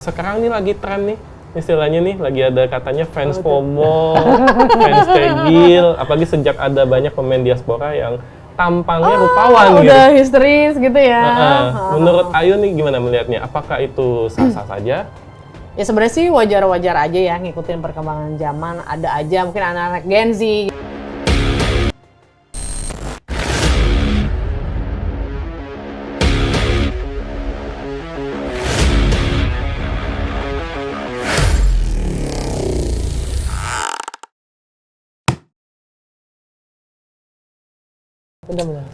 Sekarang nih lagi tren nih, istilahnya nih lagi ada katanya fans FOMO, fans tegil, apalagi sejak ada banyak pemain diaspora yang tampangnya rupawan gitu. Udah histeris gitu ya. Menurut Ayu nih gimana melihatnya? Apakah itu sah-sah saja? Ya sebenarnya sih wajar-wajar aja ya ngikutin perkembangan zaman. Ada aja mungkin anak-anak Gen Z.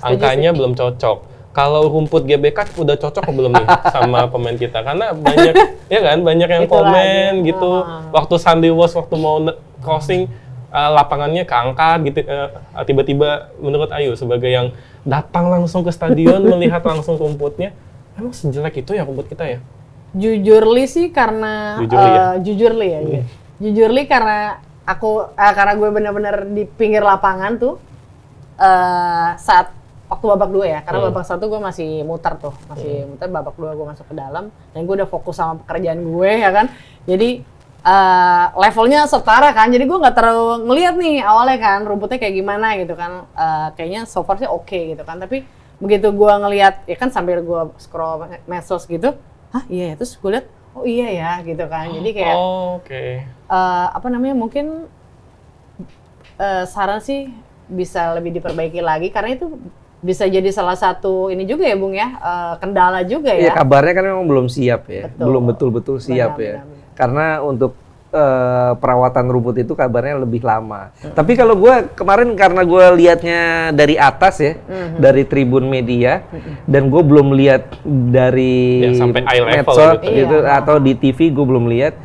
Angkanya belum cocok. Kalau rumput GBK udah cocok atau belum nih sama pemain kita? Karena banyak, ya kan, banyak yang Itulah komen aja. gitu. Waktu Sunday Walsh waktu mau crossing lapangannya keangkat gitu. Tiba-tiba menurut Ayu sebagai yang datang langsung ke stadion melihat langsung rumputnya, emang sejelek itu ya rumput kita ya? Jujurly sih karena Jujurly ya. Jujurly karena karena gue benar-benar di pinggir lapangan tuh saat waktu babak 2 ya, karena babak 1 gue masih muter tuh, muter, babak 2 gue masuk ke dalam dan gue udah fokus sama pekerjaan gue ya kan. Jadi levelnya setara kan, jadi gue nggak terlalu ngeliat nih awalnya kan rumputnya kayak gimana gitu kan. Kayaknya so far sih oke gitu kan, tapi begitu gue ngeliat ya kan sambil gue scroll medsos gitu, iya ya, terus gue liat oh iya ya gitu kan. Jadi kayak apa namanya, mungkin saran sih bisa lebih diperbaiki lagi karena itu bisa jadi salah satu ini juga ya Bung ya, kendala juga ya. Iya, kabarnya kan memang belum siap ya. Betul. Belum betul-betul siap ya. Karena untuk perawatan rumput itu kabarnya lebih lama. Tapi kalau gue kemarin karena gue lihatnya dari atas ya, dari tribun media, dan gue belum lihat dari sampai eye level medsos gitu. atau di TV gue belum lihat.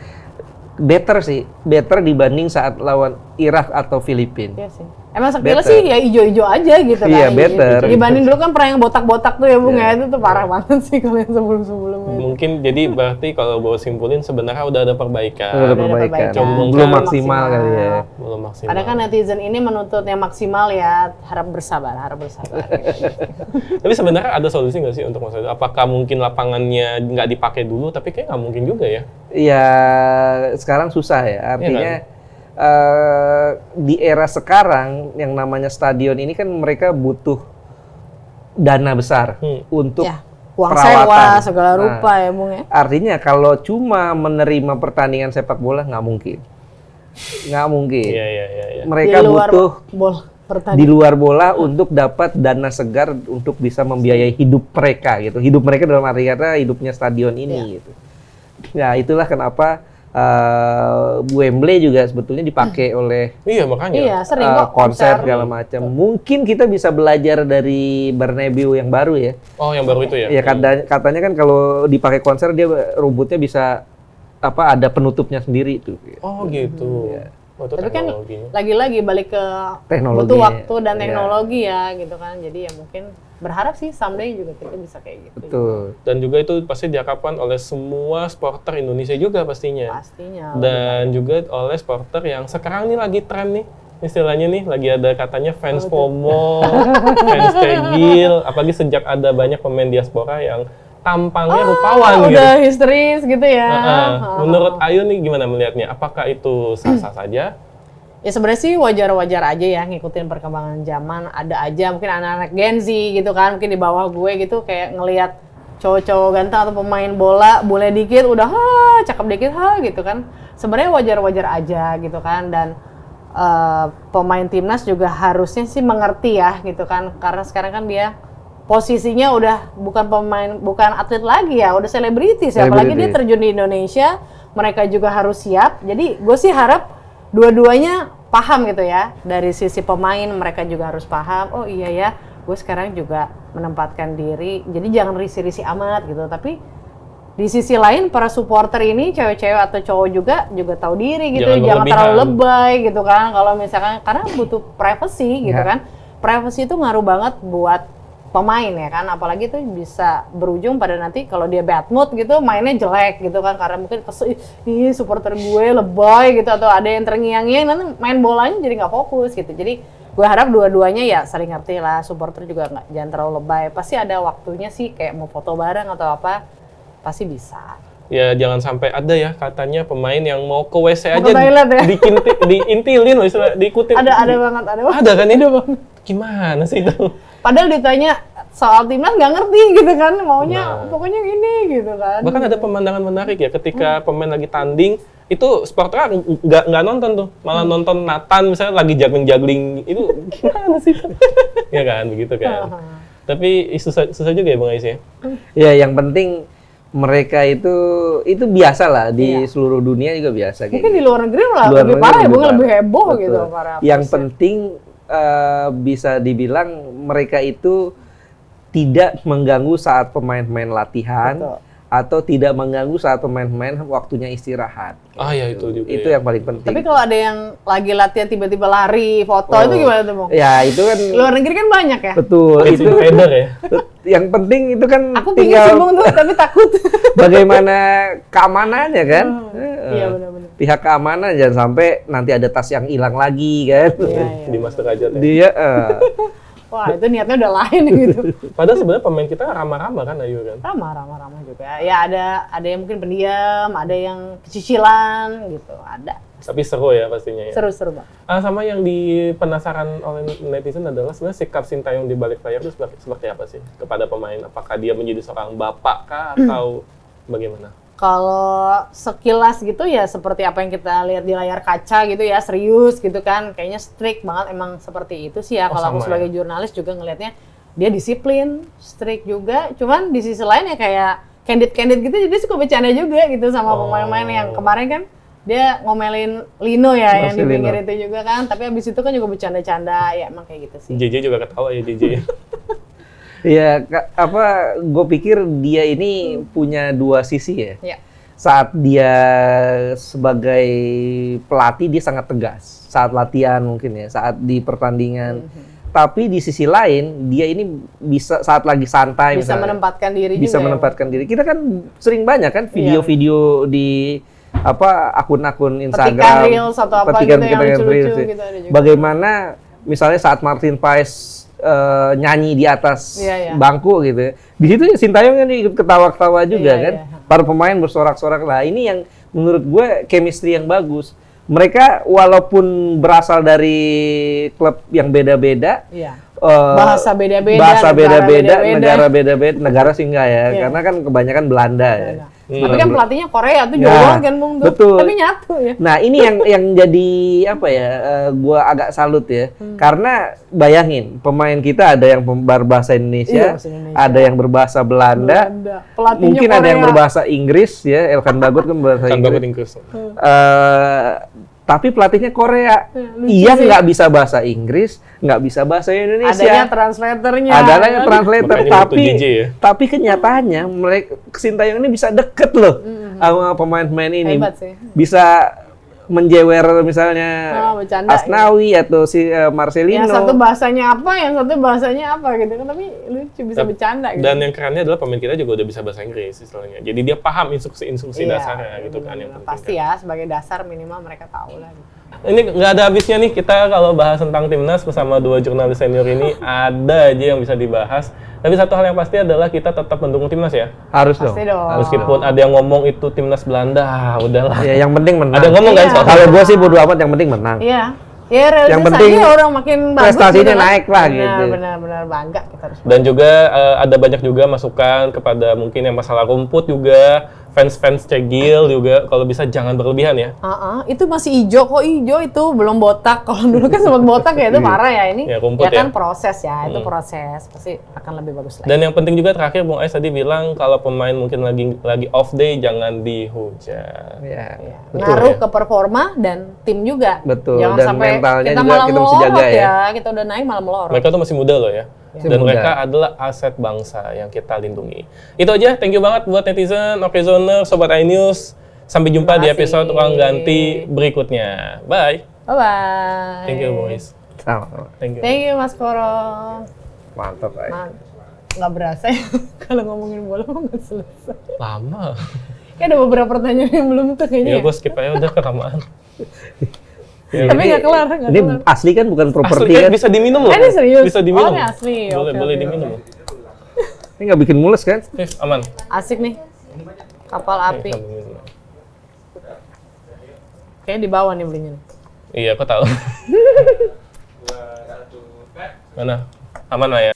Better dibanding saat lawan Irak atau Filipina. Iya sih. Emang sekilas sih ya ijo-ijo aja gitu kan. Iya, better. Dibanding dulu kan pernah yang botak-botak tuh ya Bung ya, itu tuh parah banget sih kalau yang sebelum-sebelumnya. Mungkin jadi berarti kalau gue simpulin sebenarnya udah ada perbaikan. Udah ada perbaikan. Cuma Belum maksimal kali ya. Belum maksimal. Ada kan netizen ini menuntut yang maksimal ya, harap bersabar. Gitu. Tapi sebenarnya ada solusi nggak sih untuk masalah itu? Apakah mungkin lapangannya nggak dipakai dulu? Tapi kayak nggak mungkin juga ya. Iya, sekarang susah ya. Artinya di era sekarang yang namanya stadion ini kan mereka butuh dana besar untuk uang perawatan. Sewa segala rupa ya Bung ya. Artinya kalau cuma menerima pertandingan sepak bola nggak mungkin. Iya. Mereka butuh di luar bola untuk dapat dana segar untuk bisa membiayai hidup mereka gitu. Hidup mereka dalam arti kata hidupnya stadion ini gitu. Ya itulah kenapa Wembley juga sebetulnya dipakai oleh makanya sering kok konser segala macam. Mungkin kita bisa belajar dari Bernabeu yang baru ya. Oh, yang baru itu ya? Ya katanya kan kalau dipakai konser dia rumputnya bisa ada penutupnya sendiri itu. Oh gitu. Ya. Tapi kan lagi-lagi balik ke teknologi, butuh waktu dan teknologi ya gitu kan. Jadi ya mungkin berharap sih someday juga kita bisa kayak gitu. Betul. Dan juga itu pasti diharapkan oleh semua supporter Indonesia juga pastinya. Dan juga oleh supporter yang sekarang nih lagi tren nih. Istilahnya nih lagi ada katanya fans FOMO, fans tegil, apalagi sejak ada banyak pemain diaspora yang tampangnya rupawan gitu. Udah histeris gitu ya. Menurut Ayu nih gimana melihatnya? Apakah itu sah-sah saja? Ya sebenarnya sih wajar-wajar aja ya ngikutin perkembangan zaman. Ada aja mungkin anak-anak Gen Z gitu kan, mungkin di bawah gue gitu kayak ngelihat cowok-cowok ganteng atau pemain bola boleh dikit udah cakep dikit gitu kan. Sebenarnya wajar-wajar aja gitu kan, dan pemain timnas juga harusnya sih mengerti ya gitu kan, karena sekarang kan dia posisinya udah bukan atlet lagi ya, udah selebritis ya. Apalagi dia terjun di Indonesia, mereka juga harus siap. Jadi gue sih harap dua-duanya paham gitu ya. Dari sisi pemain mereka juga harus paham, oh iya ya, gue sekarang juga menempatkan diri. Jadi jangan risih-risih amat gitu. Tapi di sisi lain para supporter ini cewek-cewek atau cowok juga tahu diri gitu, jangan terlalu lebay gitu kan. Kalau misalkan karena butuh privacy gitu kan. Privacy itu ngaruh banget buat pemain ya kan, apalagi itu bisa berujung pada nanti kalau dia bad mood gitu mainnya jelek gitu kan, karena mungkin supporter gue lebay gitu atau ada yang terngiang-ngiang, nanti main bolanya jadi nggak fokus gitu. Jadi gue harap dua-duanya ya saling ngerti lah, supporter juga jangan terlalu lebay, pasti ada waktunya sih kayak mau foto bareng atau apa pasti bisa. ya jangan sampai ada ya katanya pemain yang mau ke WC aja toilet ya? diintilin loh, diikutin. Ada banget. Ada kan ini? Gimana sih itu? Padahal ditanya soal timnas nggak ngerti gitu kan, maunya pokoknya gini gitu kan. Bahkan ada pemandangan menarik ya ketika pemain lagi tanding, itu supporter nggak nonton tuh, malah nonton Nathan misalnya lagi juggling itu gimana sih itu? Ya kan, begitu kan. Tapi susah juga ya Bang Ais ya? Ya yang penting mereka itu biasa lah di seluruh dunia juga biasa. Mungkin di luar negeri malah lebih parah ya, Bang, lebih heboh gitu para. Yang penting bisa dibilang mereka itu tidak mengganggu saat pemain-pemain latihan atau tidak mengganggu saat pemain-pemain waktunya istirahat. Ya itu juga. Itu yang paling penting. Tapi kalau ada yang lagi latihan tiba-tiba lari, foto itu gimana tuh, Bang? Ya itu kan luar negeri kan banyak ya. Betul. Itu invader ya. Yang penting itu kan aku tinggal sih, Bang, tuh, tapi takut. Bagaimana keamanannya kan? Iya benar-benar. Pihak keamanan jangan sampai nanti ada tas yang hilang lagi kan. Di Master Derajat ya. Dia wah, itu niatnya udah lain gitu. Padahal sebenarnya pemain kita ramah-ramah kan, Ayu kan? Ramah juga. Ya ada yang mungkin pendiam, ada yang kecicilan gitu, ada. Tapi seru ya pastinya ya. Seru Bang. Sama yang di penasaran oleh netizen adalah sebenarnya sikap Sintayong di balik layar itu seperti apa sih kepada pemain? Apakah dia menjadi seorang bapak kah atau bagaimana? Kalau sekilas gitu ya seperti apa yang kita lihat di layar kaca gitu ya, serius gitu kan, kayaknya strict banget, emang seperti itu sih ya. Kalau aku sebagai jurnalis juga ngelihatnya dia disiplin, strict juga, cuman di sisi lain ya kayak candid gitu, jadi suka bercanda juga gitu sama pemain-pemain yang kemarin kan dia ngomelin Lino ya, yang di pinggir itu juga kan, tapi abis itu kan juga bercanda-canda, ya emang kayak gitu sih. JJ juga ketawa ya JJ. Ya, gue pikir dia ini punya dua sisi ya. Ya. Saat dia sebagai pelatih dia sangat tegas. Saat latihan mungkin ya, saat di pertandingan. Tapi di sisi lain dia ini bisa saat lagi santai bisa misalnya, menempatkan diri bisa juga. menempatkan diri. Kita kan sering banyak kan video-video di akun-akun Instagram, petikan reels atau apa gitu yang lucu-lucu gitu ada juga. Bagaimana misalnya saat Martin Paes nyanyi di atas bangku gitu. Di situ ya Sintayong kan ikut ketawa-ketawa juga kan. Para pemain bersorak-sorak lah. Ini yang menurut gue chemistry yang bagus. Mereka walaupun berasal dari klub yang beda-beda, bahasa beda-beda, negara beda-beda, negara sih enggak ya, karena kan kebanyakan Belanda ya. Tapi kan pelatihnya Korea tuh jauh kan Bung tuh. Betul. Tapi nyatu ya. Nah, ini yang jadi apa ya? Gua agak salut ya. Karena bayangin, pemain kita ada yang berbahasa Indonesia, ada yang berbahasa Belanda. Mungkin Korea. Ada yang berbahasa Inggris ya, Elkan Bagot kan berbahasa Inggris. Tapi pelatihnya Korea. Ia nggak bisa bahasa Inggris, nggak bisa bahasa Indonesia. Adanya translatornya. Adanya translator, tapi kenyataannya mereka Sintayong ini bisa deket loh sama pemain-pemain ini. Hebat sih. Bisa menjewer misalnya Asnawi atau si Marcelino. Yang satu bahasanya apa, yang satu bahasanya apa gitu kan, tapi lucu bisa bercanda gitu. Dan yang kerennya adalah pemain kita juga udah bisa bahasa Inggris istilahnya. Jadi dia paham instruksi dasarnya gitu kan yang penting. Pasti ya, sebagai dasar minimal mereka tahu lah gitu. Ini nggak ada habisnya nih kita kalau bahas tentang timnas bersama dua jurnalis senior ini, ada aja yang bisa dibahas. Tapi satu hal yang pasti adalah kita tetap mendukung timnas ya. Harus pasti dong. Meskipun ada yang ngomong itu timnas Belanda, udahlah. Ya, yang penting menang. Ada yang ngomong kan soal. Kalau gue sih bodo amat, yang penting menang. Iya. Ya, yang penting orang makin bagus. Prestasinya gitu naik lah gitu. Benar-benar bangga kita harus. Dan juga ada banyak juga masukan kepada mungkin yang masalah rumput juga. Fans cegil juga, kalau bisa jangan berlebihan ya. Itu masih hijau kok, hijau itu belum botak. Kalau dulu kan sempat botak ya, itu parah ya ini. Ya, rumput ya kan proses ya, itu proses pasti akan lebih bagus lagi. Dan yang penting juga terakhir Bung Ais tadi bilang kalau pemain mungkin lagi off day jangan dihujat. Ya. Ngaruh ke performa dan tim juga. Betul. Jangan dan sampai mentalnya kita juga malah kita mesti jaga ya. Kita udah naik malah melorot. Mereka tuh masih muda loh ya. Dan mereka adalah aset bangsa yang kita lindungi. Itu aja, thank you banget buat netizen, Okezoner, Sobat iNews. Sampai jumpa di episode Ruang Ganti berikutnya. Bye. Bye-bye. Thank you, boys. Sama-sama. Thank you, Mas Koro. Mantap, Nggak berasa ya, kalau ngomongin bola nggak selesai. Lama. Kayak ada beberapa pertanyaan yang belum tuh kayaknya. Iya, gue skip aja udah kelamaan. Ya, tapi nggak kelar, ini asli kan, bukan properti kan? Bisa diminum loh. Ini serius? Bisa diminum. Oh, ini asli. Boleh diminum loh. Ini nggak bikin mules kan? Aman. Asik nih. Kapal api. Kayaknya di bawah nih belinya. Iya, aku tahu. Mana? Aman lah ya?